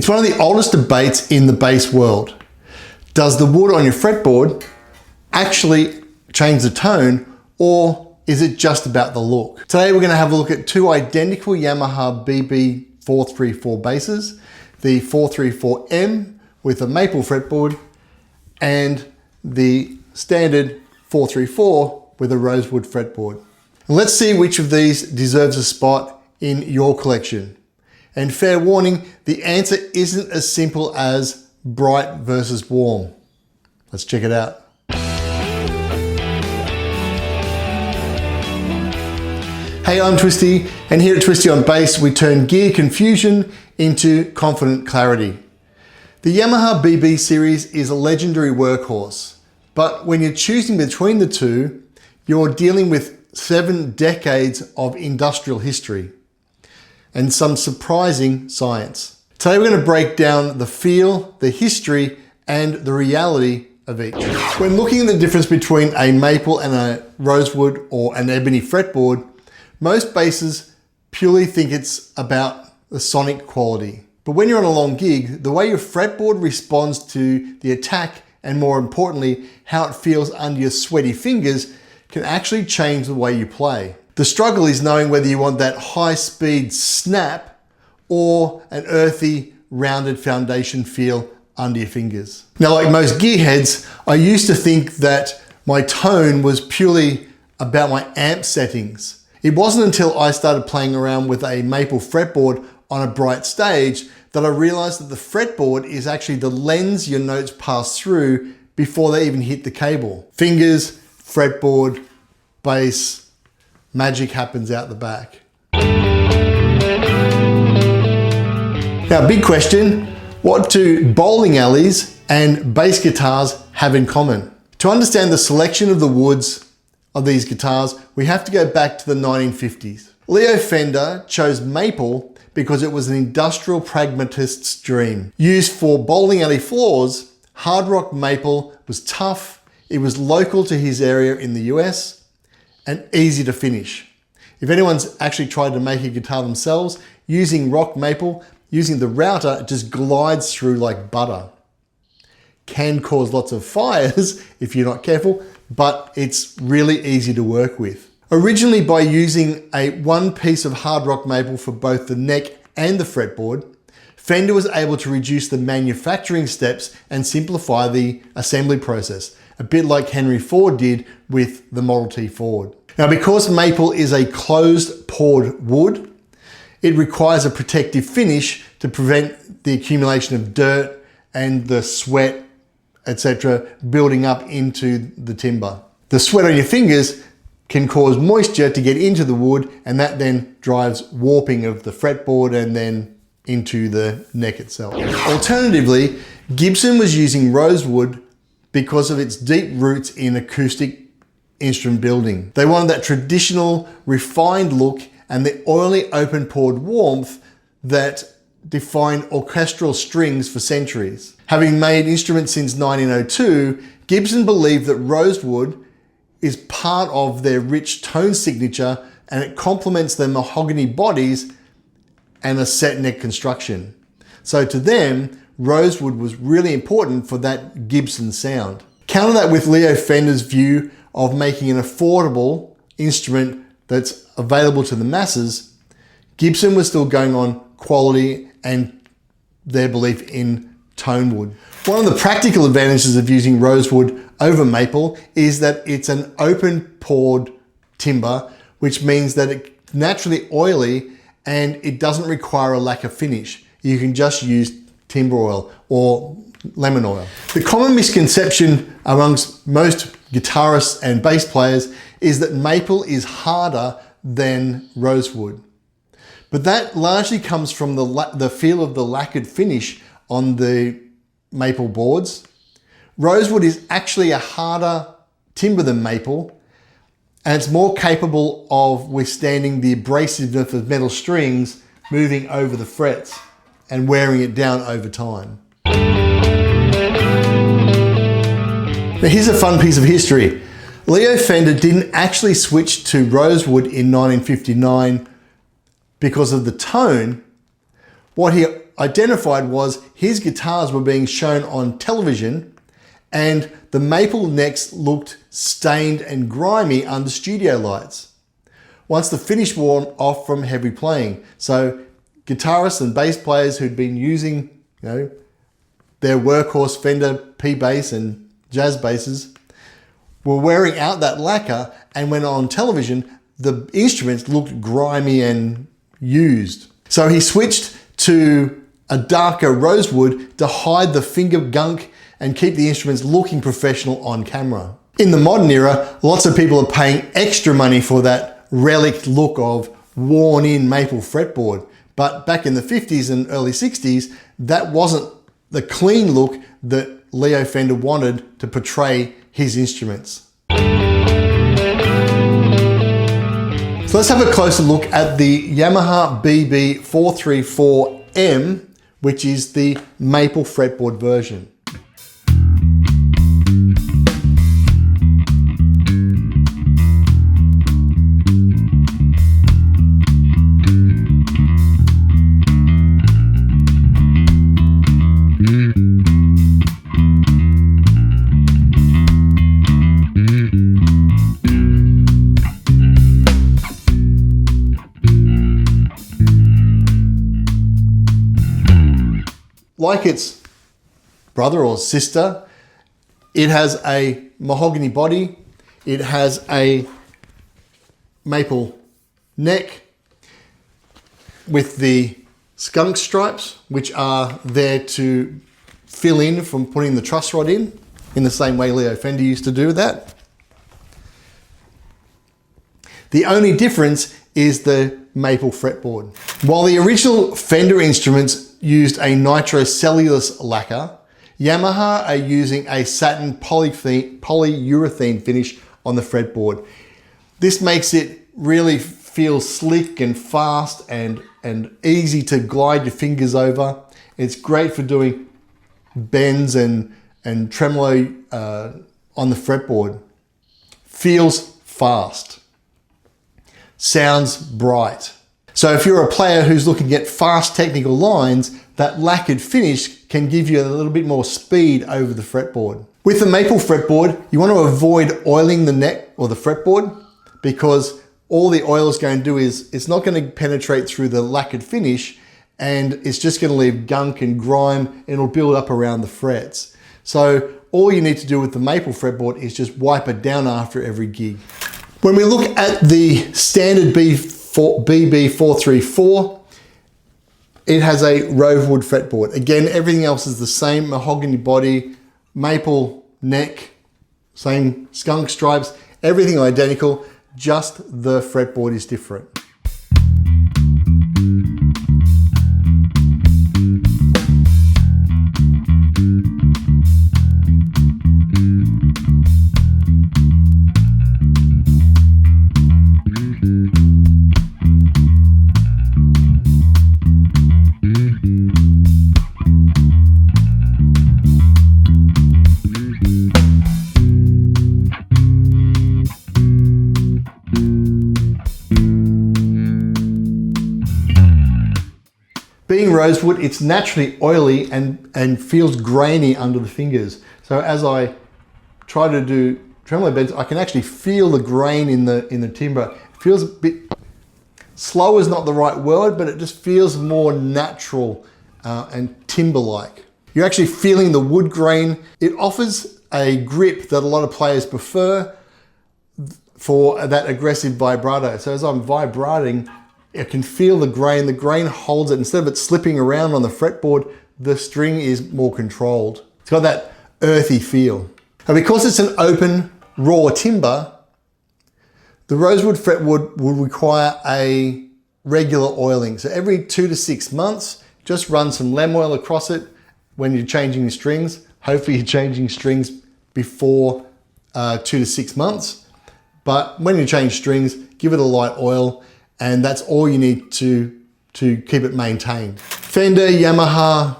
It's one of the oldest debates in the bass world. Does the wood on your fretboard actually change the tone, or is it just about the look? Today we're going to have a look at two identical Yamaha BB434 basses, the 434M with a maple fretboard and the standard 434 with a rosewood fretboard. Let's see which of these deserves a spot in your collection. And fair warning, the answer isn't as simple as bright versus warm. Let's check it out. Hey, I'm Twisty, and here at TwistieOnBass we turn gear confusion into confident clarity. The Yamaha BB series is a legendary workhorse, but when you're choosing between the two, you're dealing with 7 decades of industrial history and some surprising science. Today we're going to break down the feel, the history, and the reality of each. When looking at the difference between a maple and a rosewood or an ebony fretboard, most basses purely think it's about the sonic quality. But when you're on a long gig, the way your fretboard responds to the attack, and more importantly, how it feels under your sweaty fingers, can actually change the way you play. The struggle is knowing whether you want that high-speed snap or an earthy, rounded foundation feel under your fingers. Now, like most gearheads, I used to think that my tone was purely about my amp settings. It wasn't until I started playing around with a maple fretboard on a bright stage that I realized that the fretboard is actually the lens your notes pass through before they even hit the cable. Fingers, fretboard, bass, magic happens out the back. Now, big question, what do bowling alleys and bass guitars have in common? To understand the selection of the woods of these guitars, we have to go back to the 1950s. Leo Fender chose maple because it was an industrial pragmatist's dream. Used for bowling alley floors, hard rock maple was tough, it was local to his area in the US, and easy to finish. If anyone's actually tried to make a guitar themselves, using rock maple, using the router, it just glides through like butter. Can cause lots of fires if you're not careful, but it's really easy to work with. Originally, by using one piece of hard rock maple for both the neck and the fretboard, Fender was able to reduce the manufacturing steps and simplify the assembly process, a bit like Henry Ford did with the Model T Ford. Now, because maple is a closed pored wood, it requires a protective finish to prevent the accumulation of dirt and the sweat, etc., building up into the timber. The sweat on your fingers can cause moisture to get into the wood, and that then drives warping of the fretboard and then into the neck itself. Alternatively, Gibson was using rosewood because of its deep roots in acoustic instrument building. They wanted that traditional, refined look and the oily, open-pored warmth that defined orchestral strings for centuries. Having made instruments since 1902, Gibson believed that rosewood is part of their rich tone signature, and it complements their mahogany bodies and a set neck construction. So to them, rosewood was really important for that Gibson sound. Counter that with Leo Fender's view of making an affordable instrument that's available to the masses. Gibson was still going on quality and their belief in tone wood. One of the practical advantages of using rosewood over maple is that it's an open pored timber, which means that it's naturally oily and it doesn't require a lacquer finish. You can just use timber oil or lemon oil. The common misconception amongst most guitarists and bass players is that maple is harder than rosewood. But that largely comes from the feel of the lacquered finish on the maple boards. Rosewood is actually a harder timber than maple, and it's more capable of withstanding the abrasiveness of metal strings moving over the frets and wearing it down over time. Now here's a fun piece of history. Leo Fender didn't actually switch to rosewood in 1959 because of the tone. What he identified was his guitars were being shown on television and the maple necks looked stained and grimy under studio lights once the finish wore off from heavy playing. So guitarists and bass players who'd been using, their workhorse Fender P bass and jazz basses were wearing out that lacquer, and when on television, the instruments looked grimy and used. So he switched to a darker rosewood to hide the finger gunk and keep the instruments looking professional on camera. In the modern era, lots of people are paying extra money for that relic look of worn in maple fretboard. But back in the 50s and early 60s, that wasn't the clean look that Leo Fender wanted to portray his instruments. So let's have a closer look at the Yamaha BB434M, which is the maple fretboard version. Like its brother or sister, it has a mahogany body, it has a maple neck with the skunk stripes, which are there to fill in from putting the truss rod in the same way Leo Fender used to do that. The only difference is the maple fretboard. While the original Fender instruments used a nitrocellulose lacquer, Yamaha are using a satin polyurethane finish on the fretboard. This makes it really feel slick and fast and easy to glide your fingers over. It's great for doing bends and tremolo on the fretboard. Feels fast. Sounds bright. So if you're a player who's looking at fast technical lines, that lacquered finish can give you a little bit more speed over the fretboard. With the maple fretboard, you want to avoid oiling the neck or the fretboard, because all the oil is going to do is it's not going to penetrate through the lacquered finish, and it's just going to leave gunk and grime, and it'll build up around the frets. So all you need to do with the maple fretboard is just wipe it down after every gig. When we look at the standard BB434, it has a rosewood fretboard. Again, everything else is the same: mahogany body, maple neck, same skunk stripes, everything identical, just the fretboard is different. Being rosewood, it's naturally oily and feels grainy under the fingers. So as I try to do tremolo bends, I can actually feel the grain in the timbre. It feels a bit, slow is not the right word, but it just feels more natural and timber-like. You're actually feeling the wood grain. It offers a grip that a lot of players prefer for that aggressive vibrato. So as I'm vibrating, I can feel the grain holds it. Instead of it slipping around on the fretboard, the string is more controlled. It's got that earthy feel. And because it's an open, raw timber, the rosewood fretwood will require a regular oiling. So every 2 to 6 months, just run some lem oil across it when you're changing the strings. Hopefully you're changing strings before 2 to 6 months. But when you change strings, give it a light oil, and that's all you need to keep it maintained. Fender, Yamaha,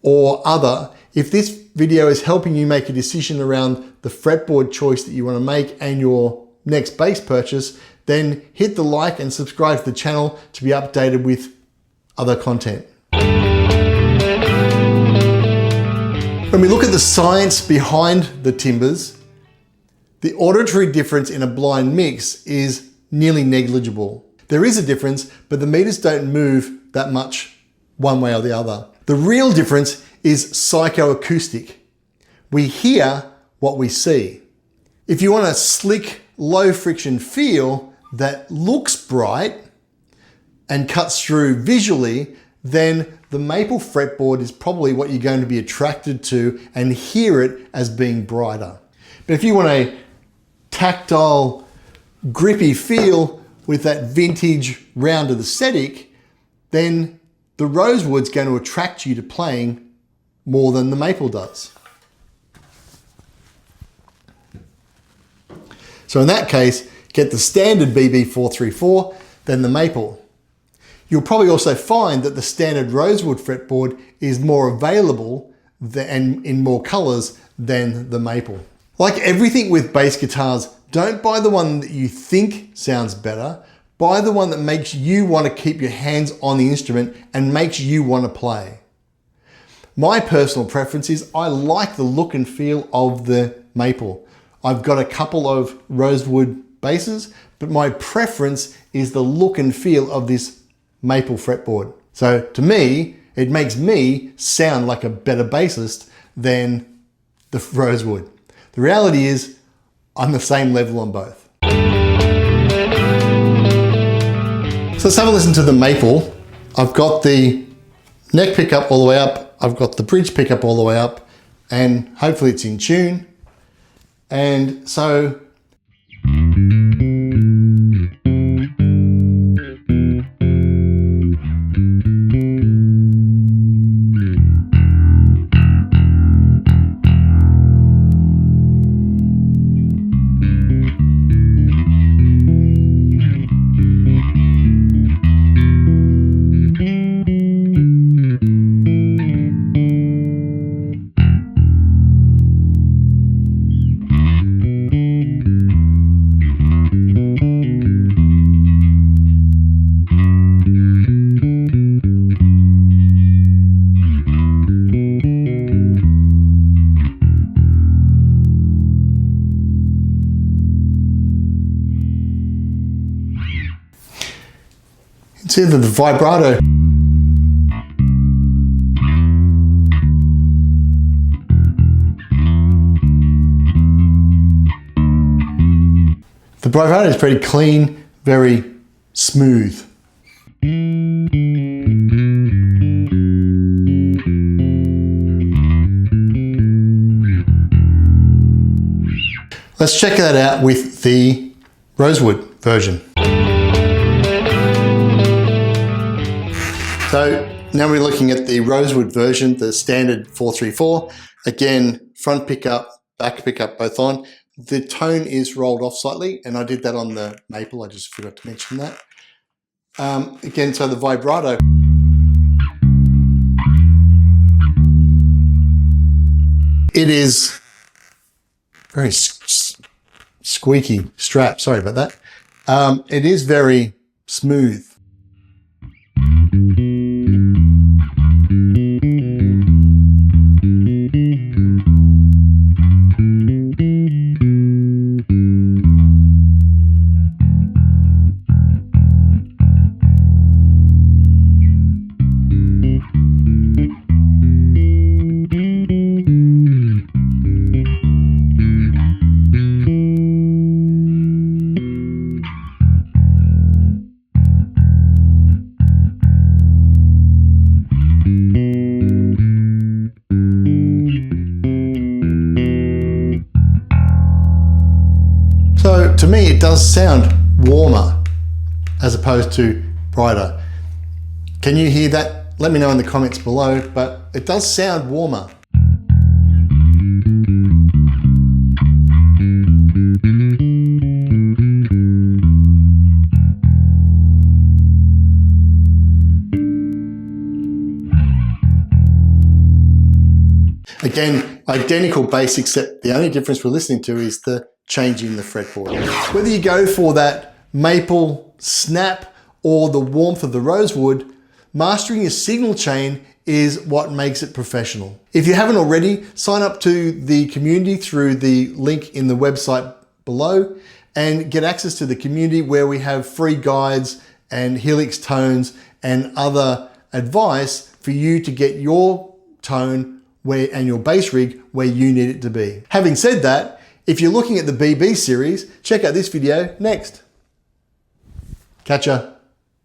or other, if this video is helping you make a decision around the fretboard choice that you want to make and your next bass purchase, then hit the like and subscribe to the channel to be updated with other content. When we look at the science behind the timbers, the auditory difference in a blind mix is nearly negligible. There is a difference, but the meters don't move that much one way or the other. The real difference is psychoacoustic. We hear what we see. If you want a slick, low friction feel that looks bright and cuts through visually, then the maple fretboard is probably what you're going to be attracted to and hear it as being brighter. But if you want a tactile, grippy feel with that vintage rounded aesthetic, then the Rosewood's going to attract you to playing more than the maple does. So in that case, get the standard BB434, then the maple. You'll probably also find that the standard Rosewood fretboard is more available and in more colors than the maple. Like everything with bass guitars, don't buy the one that you think sounds better. Buy the one that makes you want to keep your hands on the instrument and makes you want to play. My personal preference is I like the look and feel of the maple. I've got a couple of Rosewood basses, but my preference is the look and feel of this maple fretboard. So to me, it makes me sound like a better bassist than the Rosewood. The reality is I'm the same level on both. So let's have a listen to the maple. I've got the neck pickup all the way up. I've got the bridge pickup all the way up, and hopefully it's in tune. And so it's either the vibrato. The vibrato is pretty clean, very smooth. Let's check that out with the Rosewood version. So now we're looking at the Rosewood version, the standard 434. Again, front pickup, back pickup both on. The tone is rolled off slightly, and I did that on the maple. I just forgot to mention that. Again, so the vibrato. It is very squeaky strap. Sorry about that. It is very smooth. So to me, it does sound warmer as opposed to brighter. Can you hear that? Let me know in the comments below, but it does sound warmer. Again, identical bass, except the only difference we're listening to is the changing the fretboard. Whether you go for that maple snap or the warmth of the Rosewood, mastering your signal chain is what makes it professional. If you haven't already, sign up to the community through the link in the website below and get access to the community where we have free guides and Helix tones and other advice for you to get your tone and your bass rig where you need it to be. Having said that, if you're looking at the BB series, check out this video next. Catch ya.